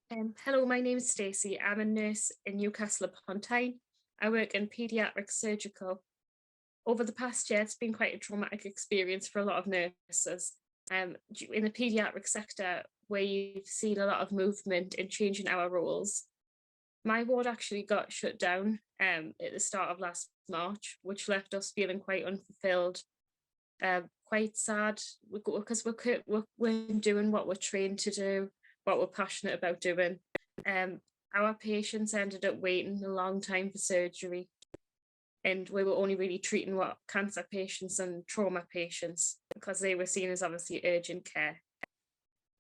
Hello, my name is Stacey. I'm a nurse in Newcastle upon Tyne. I work in pediatric surgical. Over the past year, it's been quite a traumatic experience for a lot of nurses. In the pediatric sector, we've seen a lot of movement in changing our roles. My ward actually got shut down at the start of last March, which left us feeling quite unfulfilled, quite sad because we're doing what we're trained to do, what we're passionate about doing. Um, our patients ended up waiting a long time for surgery, and we were only really treating what cancer patients and trauma patients because they were seen as obviously urgent care.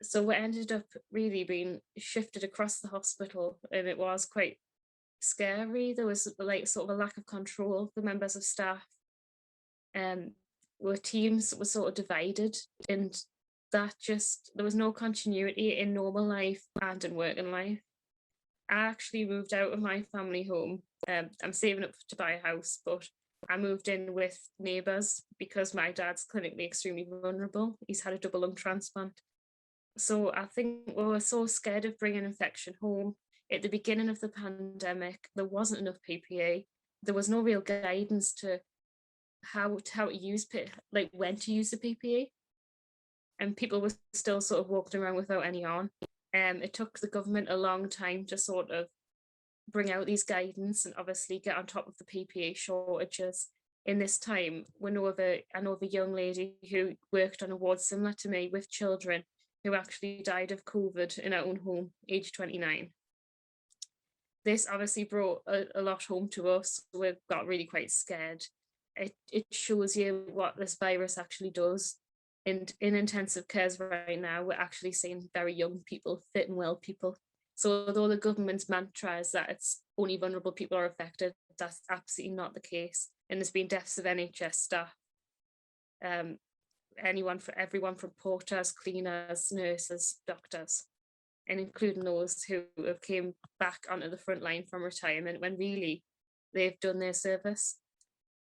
So we ended up really being shifted across the hospital, and it was quite scary. There was like sort of a lack of control for members of staff. Um, where teams were sort of divided, and that just there was no continuity in normal life and in working life. I actually moved out of my family home. I'm saving up to buy a house, but I moved in with neighbours because my dad's clinically extremely vulnerable. He's had a double lung transplant. So I think we were so scared of bringing infection home. At the beginning of the pandemic, there wasn't enough PPE. There was no real guidance to how to use like when to use the PPE, and people were still sort of walking around without any on. It took the government a long time to sort of bring out these guidance and obviously get on top of the PPE shortages. In this time, I know of a young lady who worked on a ward similar to me with children who actually died of COVID in her own home, age 29. This obviously brought a lot home to us. We got really quite scared. It shows you what this virus actually does. And in intensive cares right now, we're actually seeing very young people, fit and well people. So although the government's mantra is that it's only vulnerable people are affected, that's absolutely not the case. And there's been deaths of NHS staff, um, everyone from porters, cleaners, nurses, doctors, and including those who have came back onto the front line from retirement when really they've done their service.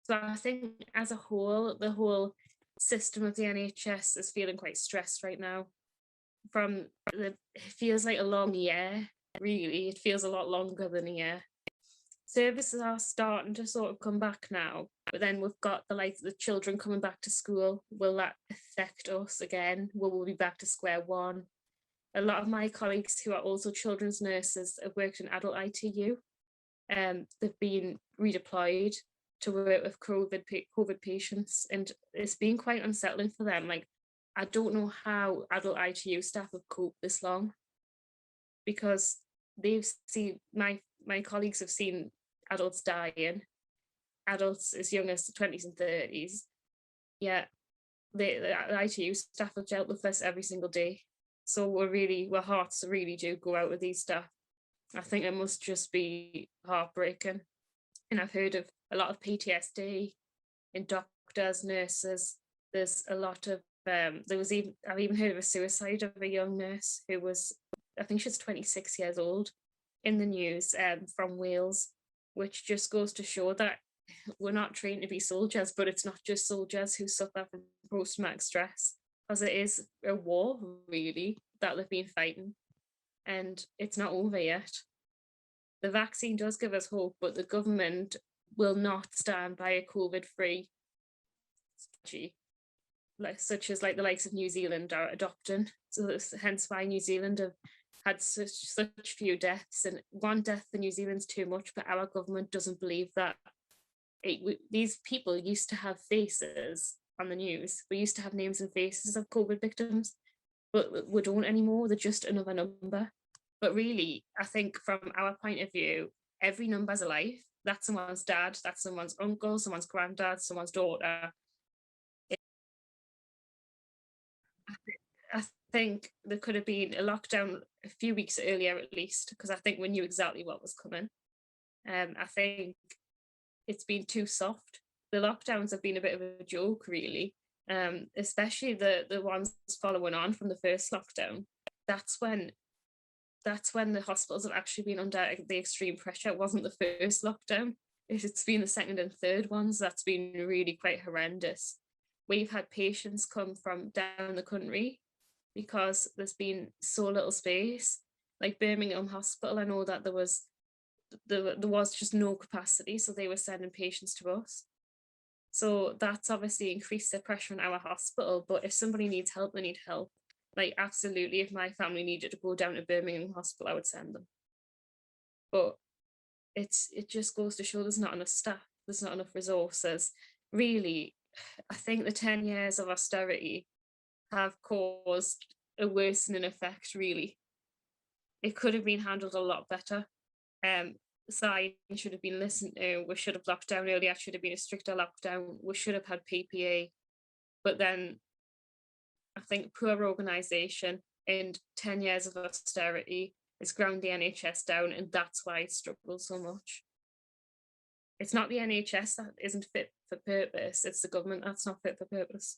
So I think as a whole, the whole system of the NHS is feeling quite stressed right now. It feels like a long year, really. It feels a lot longer than a year. Services are starting to sort of come back now, but then we've got the children coming back to school. Will that affect us again? Will we be back to square one? A lot of my colleagues who are also children's nurses have worked in adult ITU. They've been redeployed to work with COVID patients, and it's been quite unsettling for them. Like, I don't know how adult ITU staff have coped this long, because they've seen my colleagues have seen adults dying, adults as young as the 20s and 30s. Yeah, the ITU staff have dealt with this every single day. So our hearts really do go out with these staff. I think it must just be heartbreaking. And I've heard of a lot of PTSD in doctors, nurses. There's a lot of I've even heard of a suicide of a young nurse who was, I think she was 26 years old, in the news, from Wales, which just goes to show that we're not trained to be soldiers, but it's not just soldiers who suffer from post-traumatic stress, because it is a war, really, that they've been fighting, and it's not over yet. The vaccine does give us hope, but the government will not stand by a COVID-free strategy, such as like the likes of New Zealand are adopting. So hence why New Zealand have had such few deaths, and one death in New Zealand's too much, but our government doesn't believe that. These people used to have faces on the news. We used to have names and faces of COVID victims, but we don't anymore. They're just another number. But really, I think from our point of view, every number's a life. That's someone's dad, that's someone's uncle, someone's granddad, someone's daughter. I think there could have been a lockdown a few weeks earlier at least, because I think we knew exactly what was coming. I think it's been too soft. The lockdowns have been a bit of a joke, really, especially the ones following on from the first lockdown. That's when the hospitals have actually been under the extreme pressure. It wasn't the first lockdown. It's been the second and third ones that's been really quite horrendous. We've had patients come from down the country because there's been so little space. Like Birmingham Hospital, I know that there was just no capacity, so they were sending patients to us. So that's obviously increased the pressure on our hospital. But if somebody needs help, they need help. Like absolutely, if my family needed to go down to Birmingham Hospital, I would send them. But it just goes to show there's not enough staff, there's not enough resources. Really, I think the 10 years of austerity have caused a worsening effect, really. It could have been handled a lot better. Um, Signs should have been listened to. We should have locked down earlier. Should have been a stricter lockdown. We should have had PPA. But then I think poor organisation and 10 years of austerity has ground the NHS down, and that's why it struggles so much. It's not the NHS that isn't fit for purpose, it's the government that's not fit for purpose.